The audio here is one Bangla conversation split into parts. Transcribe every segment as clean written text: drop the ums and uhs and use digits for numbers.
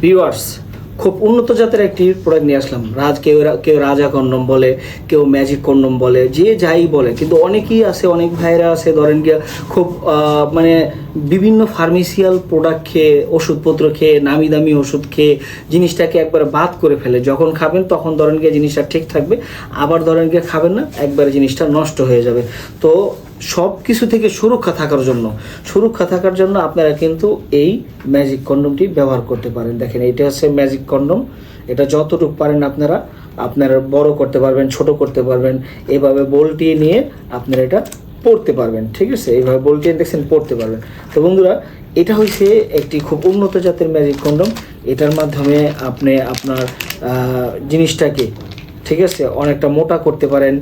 ভিউয়ার্স, খুব উন্নত জাতের একটি প্রোডাক্ট নিয়ে আসলাম। কেউ কেউ রাজা কন্ডম বলে, কেউ ম্যাজিক কন্ডম বলে, যে যাই বলে, কিন্তু অনেকেই আছে, অনেক ভাইরা আছে ধরেন গিয়ে খুব মানে বিভিন্ন ফার্মেসিয়াল প্রোডাক্ট খেয়ে, ওষুধপত্র খেয়ে, নামি দামি ওষুধ খেয়ে জিনিসটাকে একবারে বাদ করে ফেলে। যখন খাবেন তখন ধরেন গিয়ে জিনিসটা ঠিক থাকবে, আবার ধরেন গিয়ে খাবেন না, একবারে জিনিসটা নষ্ট হয়ে যাবে। তো সব কিছু থেকে সুরক্ষা থাকার জন্য আপনারা কিন্তু এই ম্যাজিক কন্ডমটি ব্যবহার করতে পারেন। দেখেন, এটা হচ্ছে ম্যাজিক কন্ডম। এটা যতটুকু পারেন আপনারা বড় করতে পারবেন, ছোট করতে পারবেন। এভাবে বল্টিয়ে নিয়ে আপনারা এটা পড়তে পারবেন, ঠিক আছে? এইভাবে বল্টিয়ে দেখছেন, পড়তে পারবেন। তো বন্ধুরা, এটা হচ্ছে একটি খুব উন্নত জাতের ম্যাজিক কন্ডম। এটার মাধ্যমে আপনি আপনার জিনিসটাকে, ঠিক আছে, অনেকটা মোটা করতে পারেন,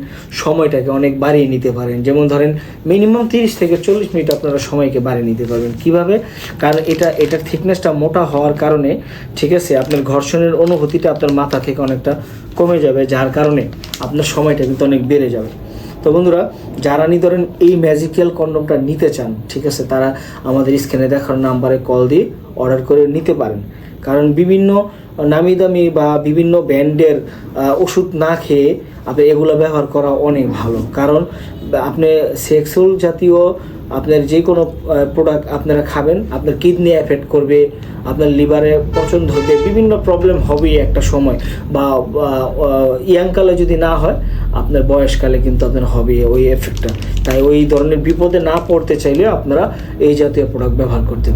সময়টাকে অনেক বাড়িয়ে নিতে পারেন। যেমন ধরেন মিনিমাম 30 থেকে 40 মিনিট আপনারা সময়কে বাড়িয়ে নিতে পারবেন। কিভাবে? কারণ এটার থিকনেসটা মোটা হওয়ার কারণে, ঠিক আছে, আপনার ঘর্ষণের অনুভূতিটা আপনার মাথা থেকে অনেকটা কমে যাবে, যার কারণে আপনার সময়টা কিন্তু অনেক বেড়ে যাবে। তো বন্ধুরা, যারা ধরেন এই ম্যাজিক্যাল কন্ডমটা নিতে চান, ঠিক আছে, তারা আমাদের স্ক্রিনে দেখার নাম্বারে কল দিয়ে অর্ডার করে নিতে পারেন। কারণ বিভিন্ন নামি দামি বা বিভিন্ন ব্র্যান্ডের ওষুধ না খেয়ে আপনি এগুলো ব্যবহার করা অনেক ভালো। কারণ আপনি সেক্সুয়াল জাতীয় আপনার যে কোনো প্রোডাক্ট আপনারা খাবেন, আপনার কিডনি এফেক্ট করবে, আপনার লিভারে পচন ধরবে, বিভিন্ন প্রবলেম হবেই একটা সময়। বা ইয়াংকালে যদি না হয়, আপনার বয়সকালে কিন্তু আপনার হবে ওই এফেক্টটা। তাই ওই ধরনের বিপদে না পড়তে চাইলে আপনারা এই জাতীয় প্রোডাক্ট ব্যবহার করতে